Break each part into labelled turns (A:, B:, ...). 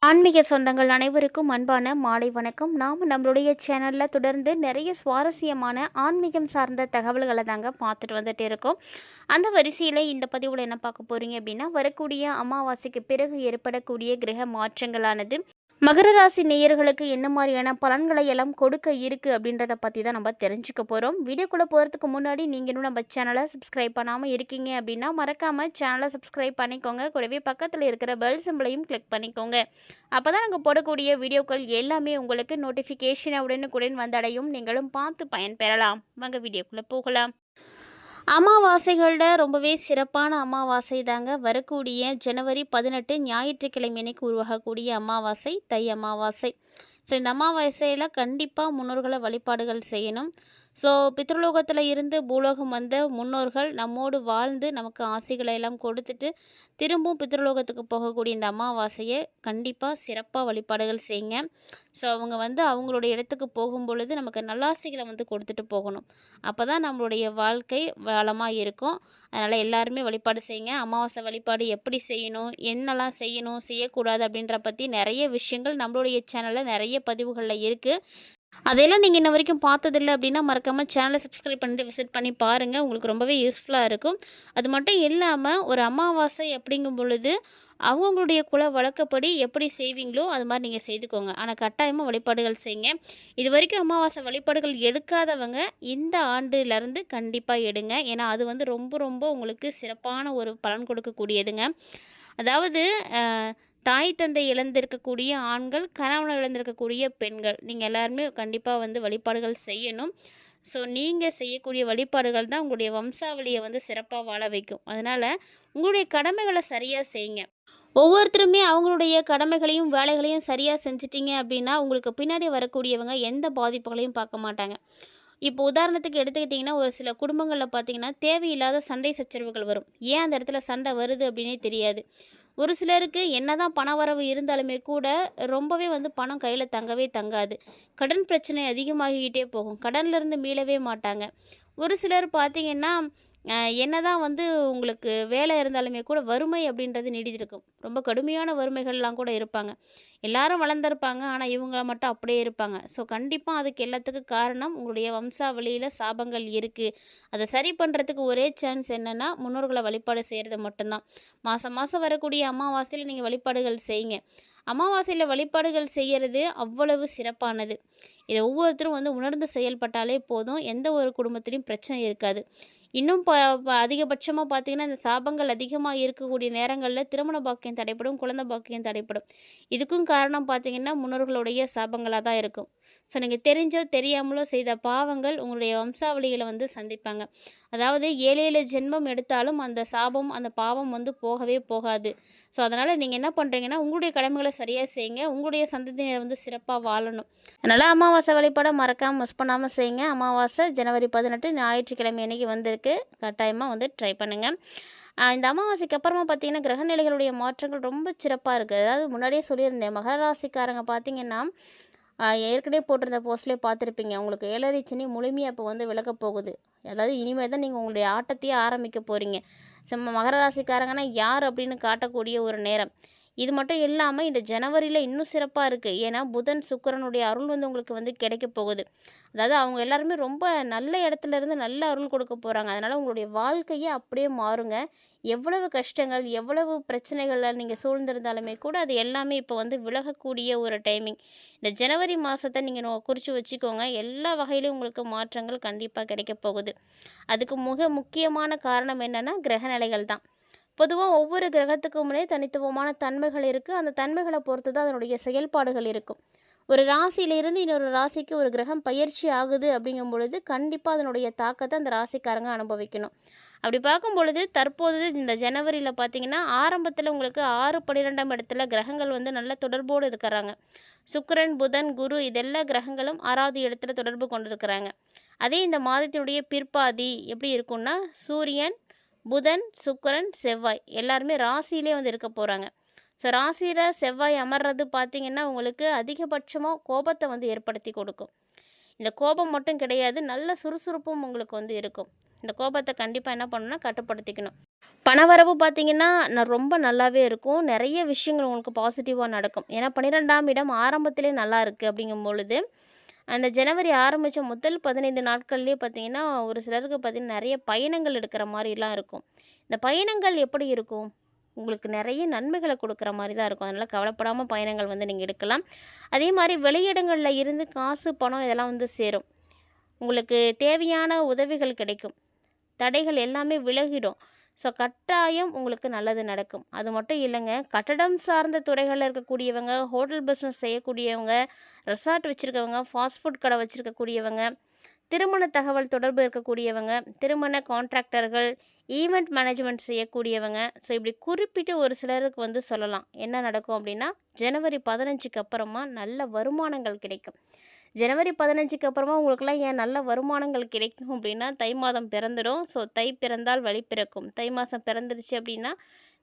A: ஆன்மீக சொந்தங்கள் அனைவருக்கும் அன்பான மாலை வணக்கம். நாம் நம்மளுடைய சேனலில் தொடர்ந்து நிறைய சுவாரஸ்யமான ஆன்மீகம் சார்ந்த தகவல்களை தாங்க பார்த்துட்டு வந்துட்டு இருக்கோம். அந்த வரிசையில் இந்த பதிவில் என்ன பார்க்க போகிறீங்க அப்படின்னா, வரக்கூடிய அமாவாசைக்கு பிறகு ஏற்படக்கூடிய கிரக மாற்றங்களானது மகர ராசி நேயர்களுக்கு என்ன மாதிரியான பலன்களை எல்லாம் கொடுக்க இருக்குது அப்படின்றத பற்றி தான் நம்ம தெரிஞ்சுக்க போகிறோம். வீடியோக்குள்ளே போகிறதுக்கு முன்னாடி நீங்கள் இன்னும் நம்ம சேனலை சப்ஸ்கிரைப் பண்ணாமல் இருக்கீங்க அப்படின்னா மறக்காமல் சேனலை சப்ஸ்கிரைப் பண்ணிக்கோங்க. கூடவே பக்கத்தில் இருக்கிற பெல் சிம்பிளையும் கிளிக் பண்ணிக்கோங்க. அப்போ தான் நாங்கள் போடக்கூடிய வீடியோக்கள் எல்லாமே உங்களுக்கு நோட்டிஃபிகேஷன் உடனுக்குடன் வந்தடையும். நீங்களும் பார்த்து பயன்பெறலாம். வாங்க வீடியோக்குள்ளே போகலாம். அமாவாசைகளில் ரொம்பவே சிறப்பான அமாவாசை தாங்க வரக்கூடிய ஜனவரி 18 ஞாயிற்றுக்கிழமை அன்னைக்கு உருவாகக்கூடிய அமாவாசை தை அமாவாசை. ஸோ இந்த அமாவாசையில் கண்டிப்பாக முன்னோர்களை வழிபாடுகள் செய்யணும். ஸோ பித்ருலோகத்தில் இருந்து பூலோகம் வந்த முன்னோர்கள் நம்மோடு வாழ்ந்து நமக்கு ஆசைகளை எல்லாம் கொடுத்துட்டு திரும்பவும் பித்ருலோகத்துக்கு போகக்கூடிய இந்த அமாவாசையை கண்டிப்பாக சிறப்பாக வழிபாடுகள் செய்யுங்க. ஸோ அவங்க அவங்களுடைய இடத்துக்கு போகும் பொழுது நமக்கு நல்லாசைகளை கொடுத்துட்டு போகணும். அப்போ தான் நம்மளுடைய வாழ்க்கை வளமாக இருக்கும். அதனால் எல்லாருமே வழிபாடு செய்யுங்க. அமாவாசை வழிபாடு எப்படி செய்யணும், என்னெல்லாம் செய்யணும் செய்யக்கூடாது அப்படின்ற பற்றி நிறைய விஷயங்கள் நம்மளுடைய சேனலில் நிறைய பதிவுகளில் இருக்குது. அதையெல்லாம் நீங்கள் இன்ன வரைக்கும் பார்த்ததில்லை அப்படின்னா மறக்காமல் சேனலை சப்ஸ்கிரைப் பண்ணிட்டு விசிட் பண்ணி பாருங்கள். உங்களுக்கு ரொம்பவே யூஸ்ஃபுல்லாக இருக்கும். அது மட்டும் இல்லாமல் ஒரு அமாவாசை அப்படிங்கும் பொழுது அவங்களுடைய குல வழக்கப்படி எப்படி செய்வீங்களோ அது மாதிரி நீங்கள் செய்துக்கோங்க. ஆனால் கட்டாயமாக வழிபாடுகள் செய்யுங்க. இது வரைக்கும் அமாவாசை வழிபாடுகள் எடுக்காதவங்க இந்த ஆண்டுலேருந்து கண்டிப்பாக எடுங்க. ஏன்னா அது ரொம்ப ரொம்ப உங்களுக்கு சிறப்பான ஒரு பலன் கொடுக்கக்கூடியதுங்க. அதாவது தாய் தந்தை இழந்திருக்கக்கூடிய ஆண்கள், கணவனை இழந்திருக்கக்கூடிய பெண்கள், நீங்கள் எல்லாருமே கண்டிப்பாக வழிபாடுகள் செய்யணும். ஸோ நீங்கள் செய்யக்கூடிய வழிபாடுகள் தான் உங்களுடைய வம்சாவளியை சிறப்பாக வாழ வைக்கும். அதனால் உங்களுடைய கடமைகளை சரியாக செய்யுங்க. ஒவ்வொருத்தருமே அவங்களுடைய கடமைகளையும் வேலைகளையும் சரியாக செஞ்சிட்டிங்க அப்படின்னா உங்களுக்கு பின்னாடி வரக்கூடியவங்க எந்த பாதிப்புகளையும் பார்க்க மாட்டாங்க. இப்போ உதாரணத்துக்கு எடுத்துக்கிட்டிங்கன்னா ஒரு சில குடும்பங்களில் பார்த்திங்கன்னா தேவையில்லாத சண்டை சச்சரவுகள் வரும். ஏன் அந்த இடத்துல சண்டை வருது அப்படின்னே தெரியாது. ஒரு சிலருக்கு என்னதான் பண வரவு இருந்தாலுமே கூட ரொம்பவே பணம் கையில் தங்கவே தங்காது. கடன் பிரச்சனை அதிகமாகிக்கிட்டே போகும். கடன்லேருந்து மீளவே மாட்டாங்க. ஒரு சிலர் பார்த்திங்கன்னா என்னதான் உங்களுக்கு வேலை இருந்தாலுமே கூட வறுமை அப்படின்றது நீடித்திருக்கும். ரொம்ப கடுமையான வறுமைகள்லாம் கூட இருப்பாங்க. எல்லாரும் வளர்ந்துருப்பாங்க. ஆனால் இவங்கள மட்டும் அப்படியே இருப்பாங்க. ஸோ கண்டிப்பாக அதுக்கு எல்லாத்துக்கும் காரணம் உங்களுடைய வம்சாவளியில் சாபங்கள் இருக்குது. அதை சரி பண்ணுறதுக்கு ஒரே சான்ஸ் என்னென்னா முன்னோர்களை வழிபாடு செய்கிறது மட்டும்தான். மாதம் மாதம் வரக்கூடிய அமாவாசையில் நீங்கள் வழிபாடுகள் செய்யுங்க. அமாவாசையில் வழிபாடுகள் செய்கிறது அவ்வளவு சிறப்பானது. இதை ஒவ்வொருத்தரும் உணர்ந்து செயல்பட்டாலே போதும். எந்த ஒரு குடும்பத்திலையும் பிரச்சனை இருக்காது. இன்னும் அதிகபட்சமாக பார்த்திங்கன்னா இந்த சாபங்கள் அதிகமாக இருக்கக்கூடிய நேரங்களில் திருமண பாக்கியம் தடைப்படும், குழந்தை பாக்கியம் தடைப்படும். இதுக்கும் காரணம் பார்த்திங்கன்னா முன்னோர்களுடைய சாபங்களாக தான் இருக்கும். ஸோ நீங்கள் தெரிஞ்சோ தெரியாமலோ செய்த பாவங்கள் உங்களுடைய வம்சாவளிகளை சந்திப்பாங்க. அதாவது 7 ஜென்மம் எடுத்தாலும் அந்த சாபம் அந்த பாவம் போகவே போகாது. ஸோ அதனால் நீங்கள் என்ன பண்ணுறீங்கன்னா உங்களுடைய கடமைகளை சரியாக செய்யுங்க. உங்களுடைய சந்ததியினர் சிறப்பாக வாழணும். அதனால் அமாவாசை வழிபாடை மறக்காமல் மிஸ் பண்ணாமல் செய்யுங்க. அமாவாசை ஜனவரி 18 ஞாயிற்றுக்கிழமை அன்றைக்கி வந்திருக்கு. கட்டாயமாக ட்ரை பண்ணுங்கள். இந்த அமாவாசைக்கு அப்புறமா பார்த்திங்கன்னா கிரகநிலைகளுடைய மாற்றங்கள் ரொம்ப சிறப்பாக இருக்குது. அதாவது முன்னாடியே சொல்லியிருந்தேன், மகர ராசிக்காரங்க பார்த்திங்கன்னா ஏற்கனவே போட்டிருந்த போஸ்ட்லேயே பார்த்துருப்பீங்க. உங்களுக்கு 7 சனி முழுமையாக இப்போ விலக போகுது. அதாவது இனிமேல் தான் நீங்கள் உங்களுடைய ஆட்டத்தையே ஆரம்பிக்க போகிறீங்க. மகர ராசிக்காரங்கன்னா யார் அப்படின்னு காட்டக்கூடிய ஒரு நேரம். இது மட்டும் இல்லாமல் இந்த ஜனவரியில் இன்னும் சிறப்பாக இருக்குது. ஏன்னா புதன் சுக்கிரனுடைய அருள் உங்களுக்கு கிடைக்க போகுது. அதாவது அவங்க எல்லாருமே ரொம்ப நல்ல இடத்துல இருந்து நல்ல அருள் கொடுக்க போகிறாங்க. அதனால் உங்களுடைய வாழ்க்கையே அப்படியே மாறுங்க. எவ்வளவு கஷ்டங்கள் எவ்வளவு பிரச்சனைகளில் நீங்கள் சூழ்ந்திருந்தாலுமே கூட அது எல்லாமே இப்போ விலகக்கூடிய ஒரு டைமிங். இந்த ஜனவரி மாதத்தை நீங்கள் குறித்து வச்சுக்கோங்க. எல்லா வகையிலையும் உங்களுக்கு மாற்றங்கள் கண்டிப்பாக கிடைக்க போகுது. அதுக்கு மிக முக்கியமான காரணம் என்னென்னா கிரகநிலைகள் தான். பொதுவாக ஒவ்வொரு கிரகத்துக்குமே தனித்துவமான தன்மைகள் இருக்குது. அந்த தன்மைகளை பொறுத்து தான் அதனுடைய செயல்பாடுகள் இருக்கும். ஒரு ராசியிலிருந்து இன்னொரு ராசிக்கு ஒரு கிரகம் பயிற்சி ஆகுது அப்படிங்கும் பொழுது கண்டிப்பாக அதனுடைய தாக்கத்தை அந்த ராசிக்காரங்க அனுபவிக்கணும். அப்படி பார்க்கும் பொழுது தற்போது இந்த ஜனவரியில் பார்த்திங்கன்னா ஆரம்பத்தில் உங்களுக்கு 6, 12ஆம் இடத்துல கிரகங்கள் நல்ல தொடர்போடு இருக்கிறாங்க. சுக்கிரன், புதன், குரு இதெல்லாம் கிரகங்களும் 6வது இடத்துல தொடர்பு கொண்டிருக்கிறாங்க. அதே இந்த மாதத்தினுடைய பிற்பாதி எப்படி இருக்குன்னா சூரியன், புதன், சுக்கிரன், செவ்வாய் எல்லாருமே ராசியிலே இருக்க போகிறாங்க. ஸோ ராசியில் செவ்வாய் அமர்றது பார்த்திங்கன்னா உங்களுக்கு அதிகபட்சமாக கோபத்தை ஏற்படுத்தி கொடுக்கும். இந்த கோபம் மட்டும் கிடையாது, நல்ல சுறுசுறுப்பும் உங்களுக்கு வந்து இருக்கும். இந்த கோபத்த கண்டிப்பா என்ன பண்ணணும்னா கட்டுப்படுத்திக்கணும். பணவரவு பார்த்தீங்கன்னா, ரொம்ப நல்லாவே இருக்கும். நெறைய விஷயங்கள் உங்களுக்கு பாசிட்டிவா நடக்கும். ஏன்னா 12ஆம் இடம் ஆரம்பத்திலே நல்லா இருக்கு அப்படிங்கும் பொழுது, அந்த ஜனவரி ஆரம்பிச்ச முதல் 15 நாட்கள்லயே பார்த்தீங்கன்னா, ஒரு சிலருக்கு பார்த்தீங்கன்னா, நெறைய பயணங்கள் எடுக்கிற மாரிலாம் இருக்கும். இந்த பயணங்கள் எப்படி இருக்கும்? உங்களுக்கு நெறைய நன்மைகள குடுக்குற மாரி தான் இருக்கும். அதனால கவலைப்படாம பயணங்கள் வந்து நீங்க எடுக்கலாம். அதே மாரி வெளியிடங்கள்ல இருந்து காசு, பணம் இதெல்லாம் வந்து சேரும். உங்களுக்கு தேவையான உதவிகள் கிடைக்கும். தடைகள் எல்லாமே விலகிடும். ஸோ கட்டாயம் உங்களுக்கு நல்லது நடக்கும். அது மட்டும் இல்லைங்க, கட்டடம் சார்ந்த துறைகள்ல இருக்கக்கூடியவங்க, ஹோட்டல் பிஸ்னஸ் செய்யக்கூடியவங்க, ரெசார்ட் வச்சிருக்கவங்க, ஃபாஸ்ட் ஃபுட் கடை வச்சிருக்கக்கூடியவங்க, திருமண தகவல் தொடர்பு இருக்கக்கூடியவங்க, திருமண கான்ட்ராக்டர்கள், ஈவெண்ட் மேனேஜ்மெண்ட் செய்யக்கூடியவங்க, ஸோ இப்படி குறிப்பிட்டு ஒரு சிலருக்கு வந்து சொல்லலாம். என்ன நடக்கும் அப்படின்னா, ஜனவரி 15க்கு அப்புறமா நல்ல வருமானங்கள் கிடைக்கும். ஜனவரி 15க்கு அப்புறமா உங்களுக்கெல்லாம் ஏன் நல்ல வருமானங்கள் கிடைக்கும் அப்படின்னா, தை மாதம் பிறந்துடும். ஸோ தை பிறந்தால் வழி பிறக்கும். தை மாதம் பிறந்துருச்சு அப்படின்னா,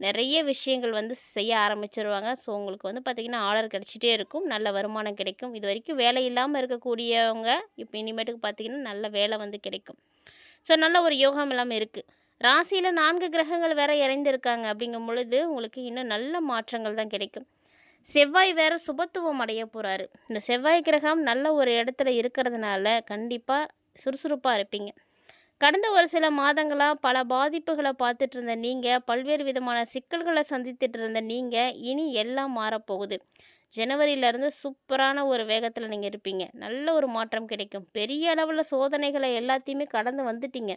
A: நிறைய விஷயங்கள் வந்து செய்ய ஆரம்பிச்சுருவாங்க. ஸோ உங்களுக்கு வந்து பார்த்திங்கன்னா, ஆர்டர் கிடச்சிட்டே இருக்கும். நல்ல வருமானம் கிடைக்கும். இது வரைக்கும் வேலை இல்லாமல் இருக்கக்கூடியவங்க, இப்போ இனிமேட்டுக்கு பார்த்திங்கன்னா, நல்ல வேலை வந்து கிடைக்கும். ஸோ நல்ல ஒரு யோகம் எல்லாமே இருக்குது. ராசியில் 4 கிரகங்கள் வேற இறைந்திருக்காங்க அப்படிங்கும் பொழுது, உங்களுக்கு இன்னும் நல்ல மாற்றங்கள் தான் கிடைக்கும். செவ்வாய் வேற சுபத்துவம் அடைய போறாரு. இந்த செவ்வாய் கிரகம் நல்ல ஒரு இடத்துல இருக்கிறதுனால கண்டிப்பா சுறுசுறுப்பா இருப்பீங்க. கடந்த ஒரு சில மாதங்களா பல பாதிப்புகள பார்த்துட்டு இருந்த நீங்க, பல்வேறு விதமான சிக்கல்கள சந்தித்துட்டு இருந்த நீங்க, இனி எல்லாம் மாறப்போகுது. ஜனவரியிலருந்து சூப்பரான ஒரு வேகத்துல நீங்க இருப்பீங்க. நல்ல ஒரு மாற்றம் கிடைக்கும். பெரிய அளவுல சோதனைகள எல்லாத்தையுமே கடந்து வந்துட்டீங்க.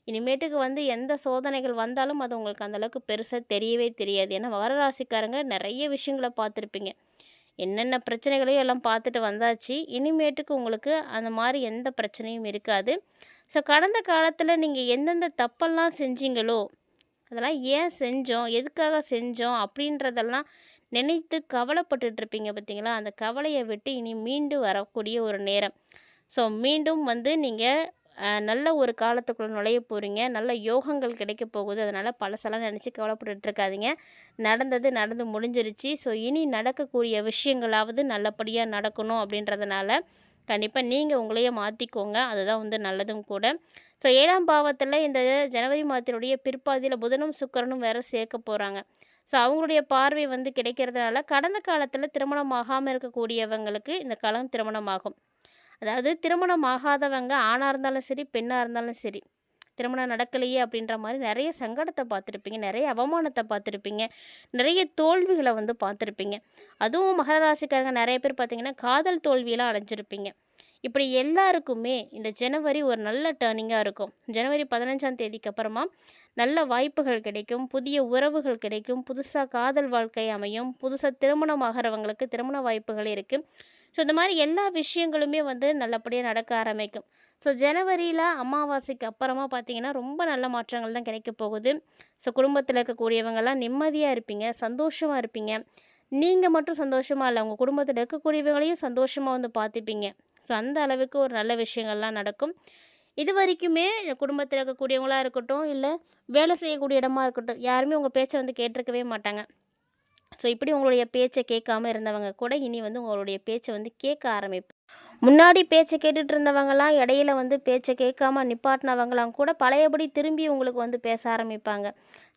A: இனிமேட்டுக்கு வந்து எந்த சோதனைகள் வந்தாலும் அது உங்களுக்கு அந்த அளவுக்கு பெருசா தெரியவே தெரியாது. ஏன்னா மகர ராசிக்காரங்க நெறைய விஷயங்கள பார்த்துருப்பீங்க. என்னென்ன பிரச்சனைகளையும் எல்லாம் பார்த்துட்டு வந்தாச்சு. இனிமேட்டுக்கு உங்களுக்கு அந்த மாரி எந்த பிரச்சனையும் இருக்காது. ஸோ கடந்த காலத்தில நீங்க எந்தெந்த தப்பெல்லாம் செஞ்சீங்களோ, அதெல்லாம் ஏன் செஞ்சோம்? எதுக்காக செஞ்சோம்? அப்படின்றதெல்லாம் நினைத்து கவலைப்பட்டுட்டு இருப்பீங்க பார்த்தீங்களா? அந்த கவலைய விட்டு இனி மீண்டு வரக்கூடிய ஒரு நேரம். ஸோ மீண்டும் வந்து நீங்க நல்ல ஒரு காலத்துக்குள்ள நுழைய போகிறீங்க. நல்ல யோகங்கள் கிடைக்க போகுது. அதனால் பழசெல்லாம் நினச்சி கவலைப்பட்டுட்டு இருக்காதீங்க. நடந்தது நடந்து முடிஞ்சிருச்சு. ஸோ இனி நடக்கக்கூடிய விஷயங்களாவது நல்லபடியா நடக்கணும் அப்படின்றதுனால, கண்டிப்பா நீங்க உங்களையே மாத்திக்கோங்க. அதுதான் வந்து நல்லதும் கூட. ஸோ 7ஆம் பாவத்தில இந்த ஜனவரி மாதத்தினுடைய பிற்பாதியில புதனும், சுக்கிரனும் வேற சேர்க்க போறாங்க. ஸோ அவங்களுடைய பார்வை வந்து கிடைக்கிறதுனால, கடந்த காலத்தில திருமணம் ஆகாம இருக்கக்கூடியவங்களுக்கு இந்த காலம் திருமணமாகும். அதாவது திருமணம் ஆகாதவங்க ஆணா இருந்தாலும் சரி, பெண்ணா இருந்தாலும் சரி, திருமணம் நடக்கலையே அப்படின்ற மாரி நெறைய சங்கடத்த பார்த்துருப்பீங்க. நெறைய அவமானத்த பார்த்துருப்பீங்க. நிறைய தோல்விகள வந்து பார்த்துருப்பீங்க. அதுவும் மகர ராசிக்காரங்க நெறைய பேர் பார்த்தீங்கன்னா, காதல் தோல்வியெல்லாம் அடைஞ்சிருப்பீங்க. இப்படி எல்லாருக்குமே இந்த ஜனவரி ஒரு நல்ல டர்னிங்கா இருக்கும். ஜனவரி 15ஆம் தேதிக்கு அப்புறமா நல்ல வாய்ப்புகள் கிடைக்கும். புதிய உறவுகள் கிடைக்கும். புதுசா காதல் வாழ்க்கை அமையும். புதுசா திருமணம் ஆகுறவங்களுக்கு திருமண வாய்ப்புகள் இருக்கு. ஸோ இந்த மாரி எல்லா விஷயங்களுமே வந்து நல்லபடியா நடக்க ஆரம்பிக்கும். ஸோ ஜனவரியில அமாவாசைக்கு அப்புறமா பார்த்தீங்கன்னா, ரொம்ப நல்ல மாற்றங்கள் தான் கிடைக்க போகுது. ஸோ குடும்பத்தில இருக்கக்கூடியவங்கலாம் நிம்மதியா இருப்பீங்க. சந்தோஷமா இருப்பீங்க. நீங்க மட்டும் சந்தோஷமா இல்ல, உங்க குடும்பத்தில இருக்கக்கூடியவங்களையும் சந்தோஷமா வந்து பார்த்துப்பீங்க. ஸோ அந்த அளவுக்கு ஒரு நல்ல விஷயங்கள்லாம் நடக்கும். இதுவரைக்குமே குடும்பத்தில இருக்கக்கூடியவங்களா இருக்கட்டும், இல்ல வேலை செய்யக்கூடிய இடமா இருக்கட்டும், யாருமே உங்க பேச்ச வந்து கேட்டிருக்கவே மாட்டாங்க. ஸோ இப்படி உங்களுடைய பேச்ச கேட்காம இருந்தவங்க கூட இனி வந்து உங்களுடைய பேச்ச வந்து கேட்க முன்னாடி பேச்ச கேட்டுட்டு இருந்தவங்கலாம் இடையில வந்து பேச்ச கேட்காம நிப்பாட்டினவங்கலாம் கூட பழையபடி திரும்பி உங்களுக்கு வந்து பேச ஆரம்பிப்பாங்க.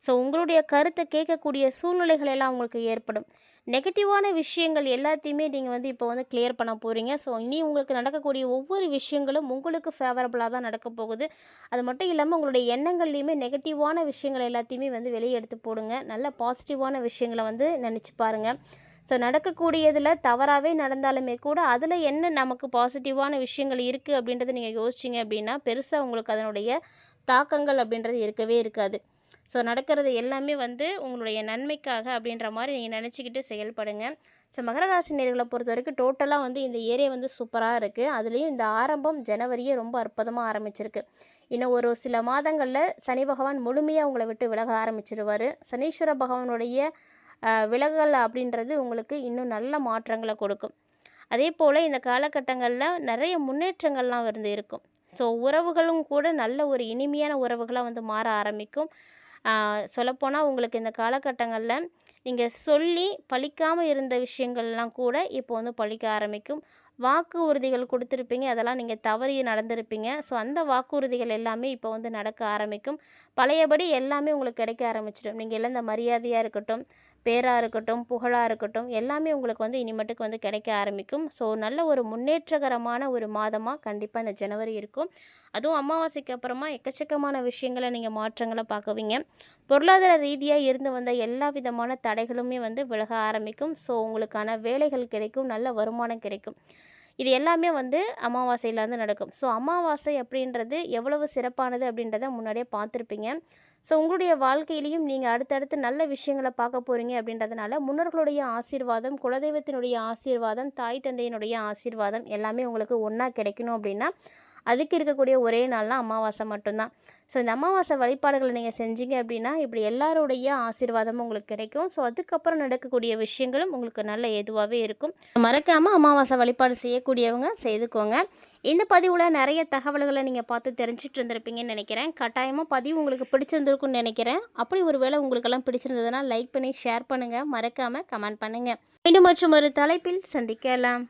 A: ஸோ உங்களுடைய கருத்தை கேட்கக்கூடிய சூழ்நிலைகள் எல்லாம் உங்களுக்கு ஏற்படும். நெகட்டிவான விஷயங்கள் எல்லாத்தையுமே நீங்கள் வந்து இப்போ வந்து கிளியர் பண்ண போகிறீங்க. ஸோ இனி உங்களுக்கு நடக்கக்கூடிய ஒவ்வொரு விஷயங்களும் உங்களுக்கு ஃபேவரபுளாக தான் நடக்க போகுது. அது மட்டும் இல்லாமல் உங்களுடைய எண்ணங்கள்லையுமே நெகட்டிவான விஷயங்கள் எல்லாத்தையுமே வந்து வெளியே எடுத்து போடுங்க. நல்ல பாசிட்டிவான விஷயங்களை வந்து நினச்சி பாருங்கள். ஸோ நடக்கக்கூடியதில் தவறாகவே நடந்தாலுமே கூட அதில் என்ன நமக்கு பாசிட்டிவான விஷயங்கள் இருக்குது அப்படின்றத நீங்கள் யோசிச்சிங்க அப்படின்னா பெருசாக உங்களுக்கு அதனுடைய தாக்கங்கள் அப்படின்றது இருக்கவே இருக்காது. ஸோ நடக்கிறது எல்லாமே வந்து உங்களுடைய நன்மைக்காக அப்படின்ற மாதிரி நீங்கள் நினச்சிக்கிட்டு செயல்படுங்க. ஸோ மகர ராசி நேர்களை பொறுத்த வரைக்கும் டோட்டலாக வந்து இந்த ஏரியா வந்து சூப்பராக இருக்குது. அதுலேயும் இந்த ஆரம்பம் ஜனவரியே ரொம்ப அற்புதமாக ஆரம்பிச்சிருக்கு. இன்னும் ஒரு சில மாதங்களில் சனி பகவான் முழுமையாக உங்களை விட்டு விலக ஆரம்பிச்சிருவார். சனீஸ்வர பகவானுடைய விலகல் அப்படின்றது உங்களுக்கு இன்னும் நல்ல மாற்றங்களை கொடுக்கும். அதே போல் இந்த காலகட்டங்களில் நிறைய முன்னேற்றங்கள்லாம் வந்து இருக்கும். ஸோ உறவுகளும் கூட நல்ல ஒரு இனிமையான உறவுகளாக வந்து மாற ஆரம்பிக்கும். சொல்லப்போனால் உங்களுக்கு இந்த காலகட்டங்களில் நீங்கள் சொல்லி பழிக்காமல் இருந்த விஷயங்கள்லாம் கூட இப்போ வந்து பழிக்க ஆரம்பிக்கும். வாக்கு உறுதிகள் கொடுத்துருப்பீங்க, அதெல்லாம் நீங்கள் தவறி நடந்திருப்பீங்க. ஸோ அந்த வாக்குறுதிகள் எல்லாமே இப்போ வந்து நடக்க ஆரம்பிக்கும். பழையபடி எல்லாமே உங்களுக்கு கிடைக்க ஆரம்பிச்சிடும். நீங்கள் இழந்த மரியாதையாக இருக்கட்டும், பேராக இருக்கட்டும், புகழாக இருக்கட்டும், எல்லாமே உங்களுக்கு வந்து இனிமேட்டுக்கு வந்து கிடைக்க ஆரம்பிக்கும். ஸோ நல்ல ஒரு முன்னேற்றகரமான ஒரு மாதமாக கண்டிப்பாக இந்த ஜனவரி இருக்கும். அதுவும் அமாவாசைக்கு அப்புறமா எக்கச்சக்கமான விஷயங்களை நீங்கள் மாற்றங்களை பார்க்குவீங்க. பொருளாதார ரீதியாக இருந்து வந்த எல்லா விதமான தடைகளுமே வந்து விலக ஆரம்பிக்கும். ஸோ உங்களுக்கான வேலைகள் கிடைக்கும், நல்ல வருமானம் கிடைக்கும். இது எல்லாமே வந்து அமாவாசையிலேருந்து நடக்கும். ஸோ அமாவாசை அப்படின்றது எவ்வளவு சிறப்பானது அப்படின்றத முன்னாடியே பார்த்துருப்பீங்க. ஸோ உங்களுடைய வாழ்க்கையிலையும் நீங்கள் அடுத்தடுத்து நல்ல விஷயங்களை பார்க்க போகிறீங்க அப்படின்றதுனால முன்னோர்களுடைய ஆசீர்வாதம், குலதெய்வத்தினுடைய ஆசீர்வாதம், தாய் தந்தையினுடைய ஆசீர்வாதம் எல்லாமே உங்களுக்கு ஒன்றா கிடைக்கணும் அப்படின்னா அதுக்கு இருக்கக்கூடிய ஒரே நாள்னா அமாவாசை மட்டும்தான். ஸோ இந்த அமாவாசை வழிபாடுகளை நீங்கள் செஞ்சீங்க அப்படின்னா இப்படி எல்லாருடைய ஆசீர்வாதமும் உங்களுக்கு கிடைக்கும். ஸோ அதுக்கப்புறம் நடக்கக்கூடிய விஷயங்களும் உங்களுக்கு நல்ல ஏதுவாகவே இருக்கும். மறக்காமல் அமாவாசை வழிபாடு செய்யக்கூடியவங்க செய்துக்கோங்க. இந்த பதிவில் நிறைய தகவல்களை நீங்கள் பார்த்து தெரிஞ்சுட்டு இருந்திருப்பீங்கன்னு நினைக்கிறேன். கட்டாயமாக பதிவு உங்களுக்கு பிடிச்சிருந்துருக்குன்னு நினைக்கிறேன். அப்படி ஒரு வேளை உங்களுக்கெல்லாம் பிடிச்சிருந்ததுன்னா லைக் பண்ணி ஷேர் பண்ணுங்கள், மறக்காமல் கமெண்ட் பண்ணுங்கள். மீண்டும் மற்றும் ஒரு தலைப்பில் சந்திக்கலாம்.